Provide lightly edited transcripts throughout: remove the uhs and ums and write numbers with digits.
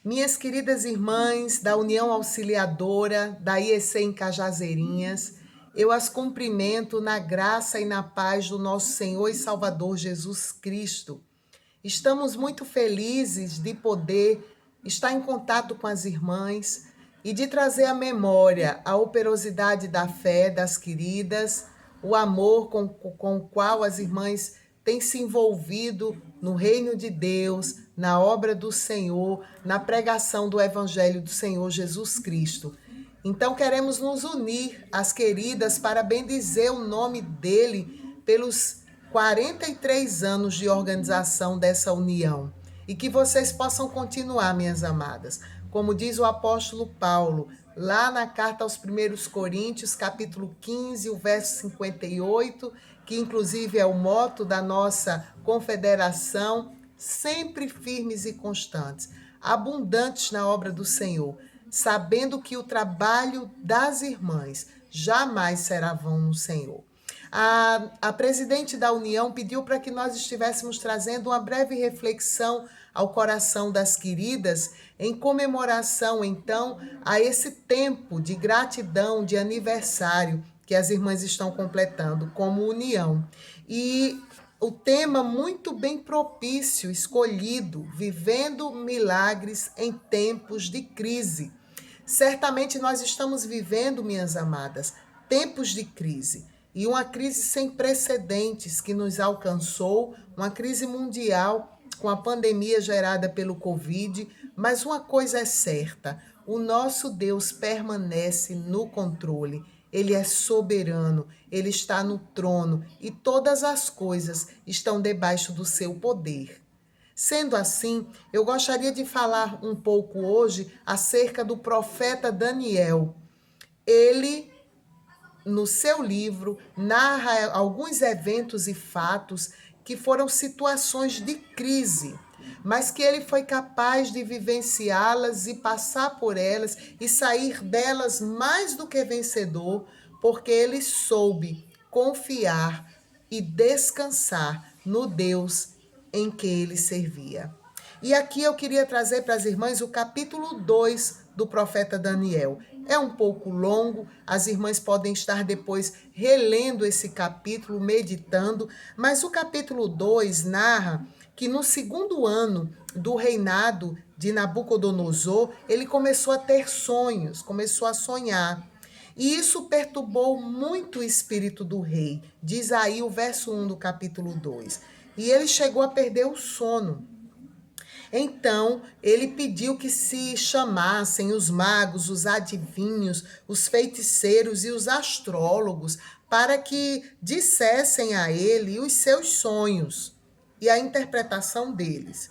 Minhas queridas irmãs da União Auxiliadora, da IEC em Cajazeirinhas, eu as cumprimento na graça e na paz do nosso Senhor e Salvador Jesus Cristo. Estamos muito felizes de poder estar em contato com as irmãs e de trazer à memória a operosidade da fé das queridas, o amor com o qual as irmãs têm se envolvido no reino de Deus, na obra do Senhor, na pregação do Evangelho do Senhor Jesus Cristo. Então queremos nos unir às queridas para bendizer o nome dele pelos 43 anos de organização dessa união. E que vocês possam continuar, minhas amadas. Como diz o apóstolo Paulo, lá na carta aos 1 Coríntios, capítulo 15, o verso 58, que inclusive é o moto da nossa confederação, sempre firmes e constantes, abundantes na obra do Senhor, sabendo que o trabalho das irmãs jamais será vão no Senhor. A presidente da União pediu para que nós estivéssemos trazendo uma breve reflexão ao coração das queridas, em comemoração, então, a esse tempo de gratidão, de aniversário que as irmãs estão completando como União. E o tema muito bem propício, escolhido, vivendo milagres em tempos de crise. Certamente nós estamos vivendo, minhas amadas, tempos de crise. E uma crise sem precedentes que nos alcançou, uma crise mundial com a pandemia gerada pelo Covid. Mas uma coisa é certa: o nosso Deus permanece no controle. Ele é soberano, ele está no trono e todas as coisas estão debaixo do seu poder. Sendo assim, eu gostaria de falar um pouco hoje acerca do profeta Daniel. Ele, no seu livro, narra alguns eventos e fatos que foram situações de crise, mas que ele foi capaz de vivenciá-las e passar por elas e sair delas mais do que vencedor, porque ele soube confiar e descansar no Deus em que ele servia. E aqui eu queria trazer para as irmãs o capítulo 2 do profeta Daniel. É um pouco longo, as irmãs podem estar depois relendo esse capítulo, meditando, mas o capítulo 2 narra que no segundo ano do reinado de Nabucodonosor, ele começou a ter sonhos, começou a sonhar. E isso perturbou muito o espírito do rei. Diz aí o verso 1 do capítulo 2. E ele chegou a perder o sono. Então, ele pediu que se chamassem os magos, os adivinhos, os feiticeiros e os astrólogos para que dissessem a ele os seus sonhos e a interpretação deles.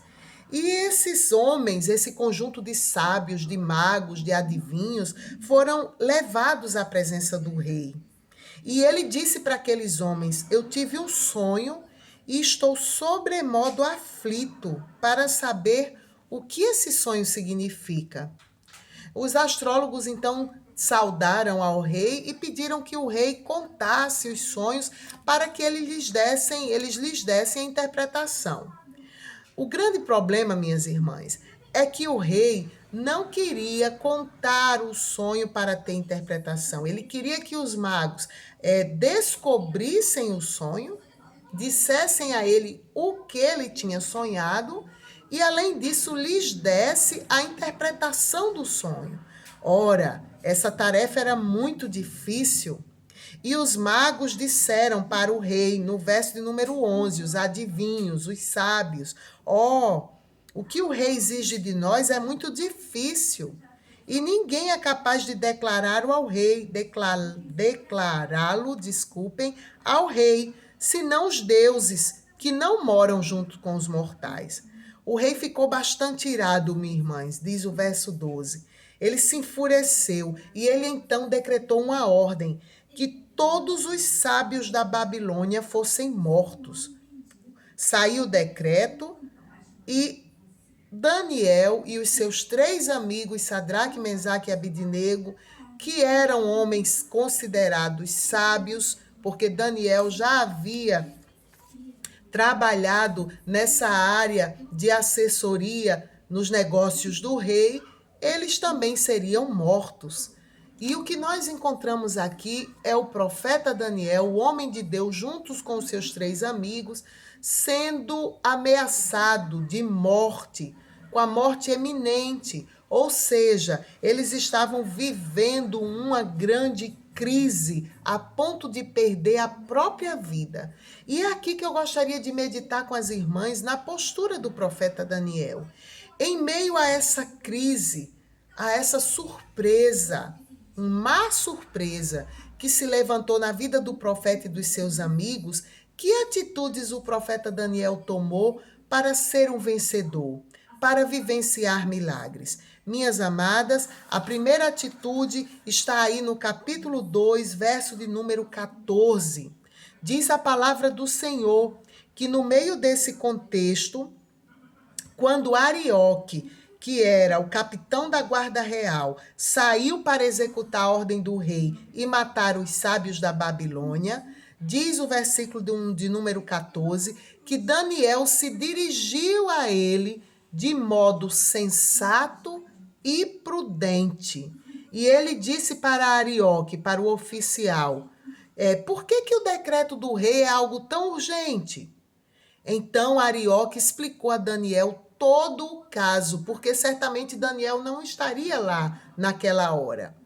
E esses homens, esse conjunto de sábios, de magos, de adivinhos, foram levados à presença do rei. E ele disse para aqueles homens: Eu tive um sonho e estou sobremodo aflito para saber o que esse sonho significa. Os astrólogos então saudaram ao rei e pediram que o rei contasse os sonhos para que eles lhes dessem a interpretação. O grande problema, minhas irmãs, é que o rei não queria contar o sonho para ter interpretação. Ele queria que os magos descobrissem o sonho, dissessem a ele o que ele tinha sonhado e, além disso, lhes desse a interpretação do sonho. Ora, essa tarefa era muito difícil. E os magos disseram para o rei, no verso de número 11, os adivinhos, os sábios: o que o rei exige de nós é muito difícil. E ninguém é capaz de declará-lo ao rei, ao rei, senão os deuses que não moram junto com os mortais. O rei ficou bastante irado, minhas irmãs, diz o verso 12. Ele se enfureceu e ele então decretou uma ordem que todos os sábios da Babilônia fossem mortos. Saiu o decreto e Daniel e os seus 3 amigos, Sadraque, Mesaque e Abidnego, que eram homens considerados sábios, porque Daniel já havia trabalhado nessa área de assessoria nos negócios do rei, eles também seriam mortos. E o que nós encontramos aqui é o profeta Daniel, o homem de Deus, juntos com seus 3 amigos, sendo ameaçado de morte, com a morte eminente. Ou seja, eles estavam vivendo uma grande crise a ponto de perder a própria vida. E é aqui que eu gostaria de meditar com as irmãs na postura do profeta Daniel. Em meio a essa crise, a essa surpresa, uma surpresa que se levantou na vida do profeta e dos seus amigos, que atitudes o profeta Daniel tomou para ser um vencedor, para vivenciar milagres? Minhas amadas, a primeira atitude está aí no capítulo 2, verso de número 14. Diz a palavra do Senhor que no meio desse contexto, quando Arioque, que era o capitão da guarda real, saiu para executar a ordem do rei e matar os sábios da Babilônia, diz o versículo de número 14, que Daniel se dirigiu a ele de modo sensato e prudente. E ele disse para Arioque, para o oficial, por que o decreto do rei é algo tão urgente? Então Arioque explicou a Daniel todo o caso, porque certamente Daniel não estaria lá naquela hora.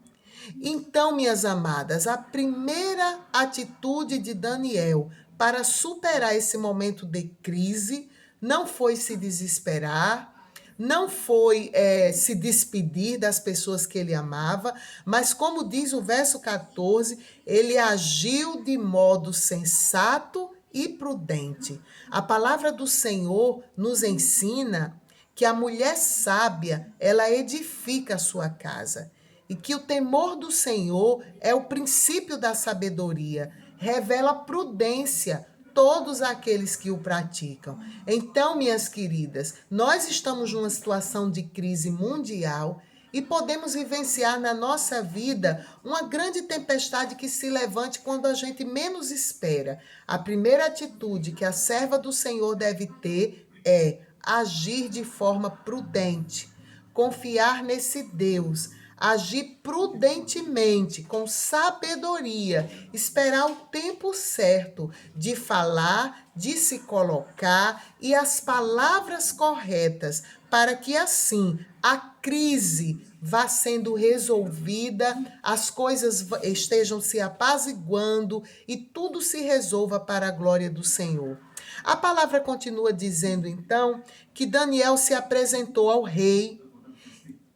Então, minhas amadas, a primeira atitude de Daniel para superar esse momento de crise não foi se desesperar, não foi se despedir das pessoas que ele amava, mas como diz o verso 14, ele agiu de modo sensato e prudente. A palavra do Senhor nos ensina que a mulher sábia, ela edifica a sua casa e que o temor do Senhor é o princípio da sabedoria, revela prudência todos aqueles que o praticam. Então, minhas queridas, nós estamos numa situação de crise mundial e podemos vivenciar na nossa vida uma grande tempestade que se levante quando a gente menos espera. A primeira atitude que a serva do Senhor deve ter é agir de forma prudente, confiar nesse Deus, agir prudentemente, com sabedoria, esperar o tempo certo de falar, de se colocar e as palavras corretas, para que assim a crise vá sendo resolvida, as coisas estejam se apaziguando e tudo se resolva para a glória do Senhor. A palavra continua dizendo então que Daniel se apresentou ao rei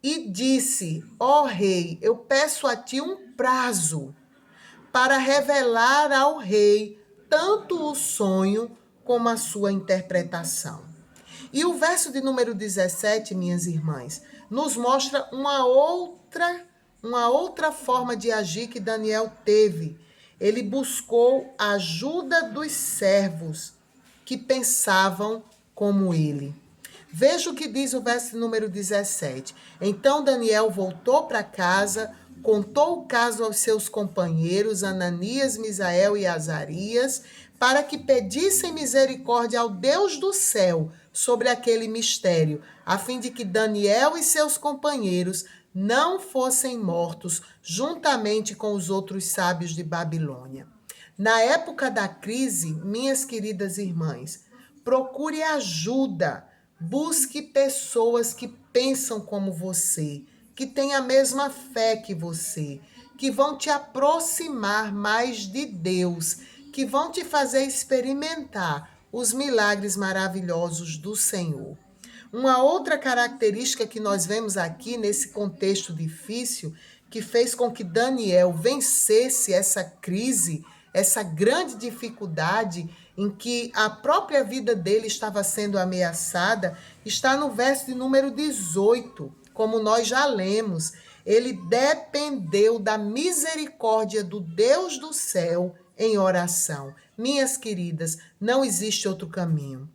e disse: ó rei, eu peço a ti um prazo para revelar ao rei tanto o sonho como a sua interpretação. E o verso de número 17, minhas irmãs, nos mostra uma outra forma de agir que Daniel teve. Ele buscou a ajuda dos servos que pensavam como ele. Veja o que diz o verso número 17. Então Daniel voltou para casa, contou o caso aos seus companheiros, Ananias, Misael e Azarias, para que pedissem misericórdia ao Deus do céu sobre aquele mistério, a fim de que Daniel e seus companheiros não fossem mortos juntamente com os outros sábios de Babilônia. Na época da crise, minhas queridas irmãs, procure ajuda. Busque pessoas que pensam como você, que têm a mesma fé que você, que vão te aproximar mais de Deus, que vão te fazer experimentar os milagres maravilhosos do Senhor. Uma outra característica que nós vemos aqui nesse contexto difícil, que fez com que Daniel vencesse essa crise, essa grande dificuldade em que a própria vida dele estava sendo ameaçada, está no verso de número 18, como nós já lemos. Ele dependeu da misericórdia do Deus do céu em oração. Minhas queridas, não existe outro caminho.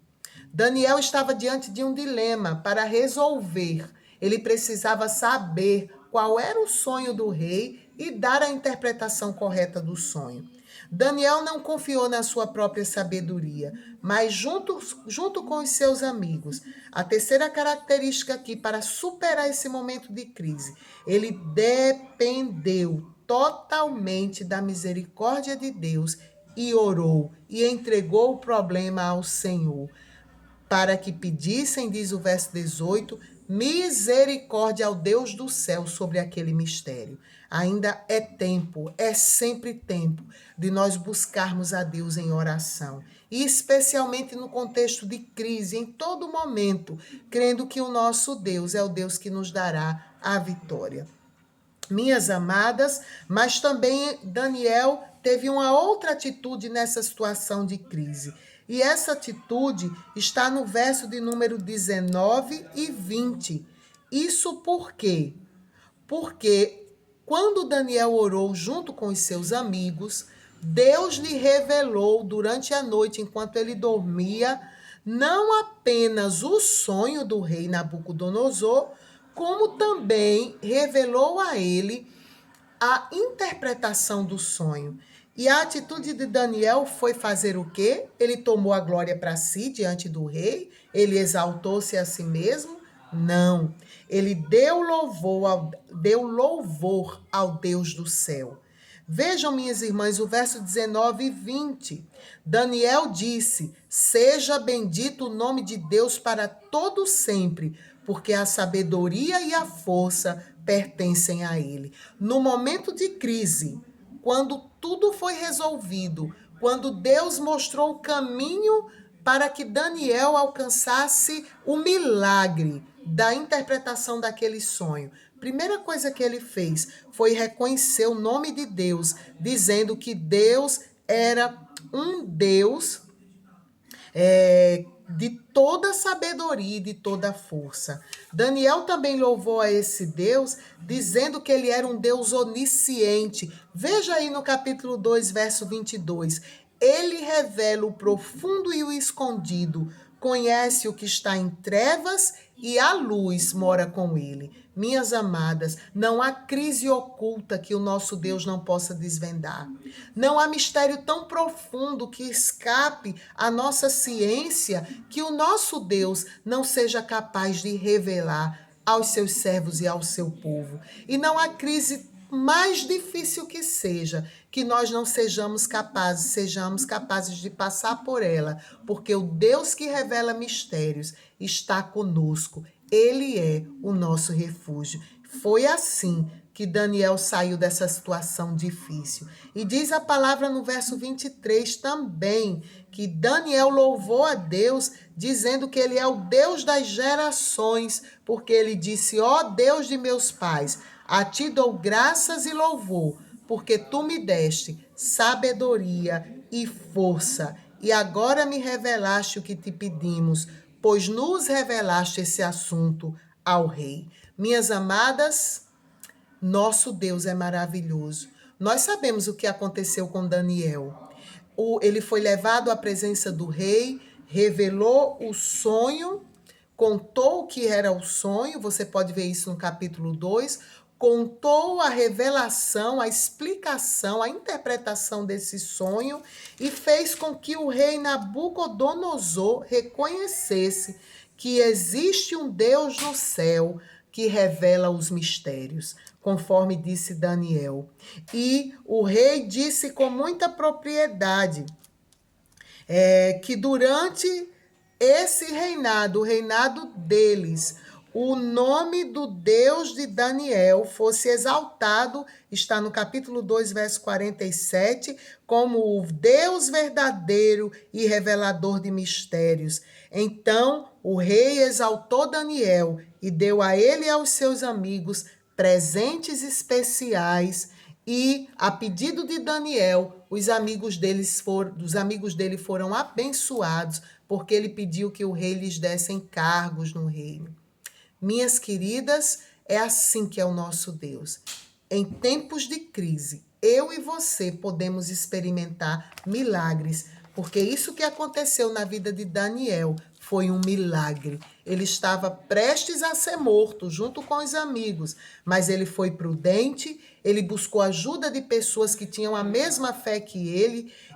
Daniel estava diante de um dilema para resolver. Ele precisava saber qual era o sonho do rei e dar a interpretação correta do sonho. Daniel não confiou na sua própria sabedoria, mas junto com os seus amigos. A terceira característica aqui para superar esse momento de crise, ele dependeu totalmente da misericórdia de Deus e orou e entregou o problema ao Senhor para que pedissem, diz o verso 18, misericórdia ao Deus do céu sobre aquele mistério. Ainda é tempo, é sempre tempo de nós buscarmos a Deus em oração. E especialmente no contexto de crise, em todo momento, crendo que o nosso Deus é o Deus que nos dará a vitória. Minhas amadas, mas também Daniel teve uma outra atitude nessa situação de crise. E essa atitude está no verso de número 19 e 20. Isso por quê? Porque quando Daniel orou junto com os seus amigos, Deus lhe revelou durante a noite, enquanto ele dormia, não apenas o sonho do rei Nabucodonosor, como também revelou a ele a interpretação do sonho. E a atitude de Daniel foi fazer o quê? Ele tomou a glória para si diante do rei? Ele exaltou-se a si mesmo? Não. Ele deu louvor ao Deus do céu. Vejam, minhas irmãs, o verso 19 e 20. Daniel disse: seja bendito o nome de Deus para todo sempre, porque a sabedoria e a força pertencem a ele. No momento de crise, quando tudo foi resolvido, quando Deus mostrou o caminho para que Daniel alcançasse o milagre da interpretação daquele sonho. Primeira coisa que ele fez foi reconhecer o nome de Deus, dizendo que Deus era um Deus de toda sabedoria e de toda força. Daniel também louvou a esse Deus, dizendo que ele era um Deus onisciente. Veja aí no capítulo 2, verso 22. Ele revela o profundo e o escondido, conhece o que está em trevas e a luz mora com ele. Minhas amadas, não há crise oculta que o nosso Deus não possa desvendar. Não há mistério tão profundo que escape à nossa ciência que o nosso Deus não seja capaz de revelar aos seus servos e ao seu povo. E não há crise mais difícil que seja, que nós não sejamos capazes de passar por ela, porque o Deus que revela mistérios está conosco. Ele é o nosso refúgio. Foi assim que Daniel saiu dessa situação difícil. E diz a palavra no verso 23 também, que Daniel louvou a Deus, dizendo que ele é o Deus das gerações, porque ele disse: ó Deus de meus pais, a ti dou graças e louvor, porque tu me deste sabedoria e força, e agora me revelaste o que te pedimos, pois nos revelaste esse assunto ao rei. Minhas amadas, nosso Deus é maravilhoso. Nós sabemos o que aconteceu com Daniel. Ele foi levado à presença do rei, revelou o sonho, contou o que era o sonho, você pode ver isso no capítulo 2, contou a revelação, a explicação, a interpretação desse sonho e fez com que o rei Nabucodonosor reconhecesse que existe um Deus no céu que revela os mistérios, conforme disse Daniel. E o rei disse com muita propriedade que durante esse reinado, o reinado deles, o nome do Deus de Daniel fosse exaltado, está no capítulo 2, verso 47, como o Deus verdadeiro e revelador de mistérios. Então, o rei exaltou Daniel e deu a ele e aos seus amigos presentes especiais e, a pedido de Daniel, os amigos dele foram abençoados, porque ele pediu que o rei lhes desse encargos no reino. Minhas queridas, é assim que é o nosso Deus. Em tempos de crise, eu e você podemos experimentar milagres, porque isso que aconteceu na vida de Daniel foi um milagre. Ele estava prestes a ser morto, junto com os amigos, mas ele foi prudente, ele buscou ajuda de pessoas que tinham a mesma fé que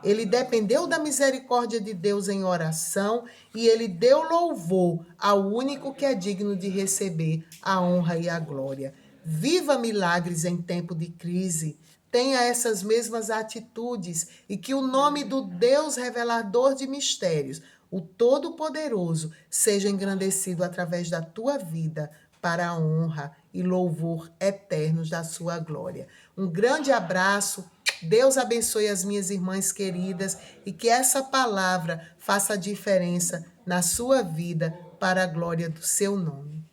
ele dependeu da misericórdia de Deus em oração e ele deu louvor ao único que é digno de receber a honra e a glória. Viva milagres em tempo de crise. Tenha essas mesmas atitudes e que o nome do Deus revelador de mistérios, o Todo-Poderoso, seja engrandecido através da tua vida para a honra e louvor eternos da sua glória. Um grande abraço. Deus abençoe as minhas irmãs queridas e que essa palavra faça a diferença na sua vida para a glória do seu nome.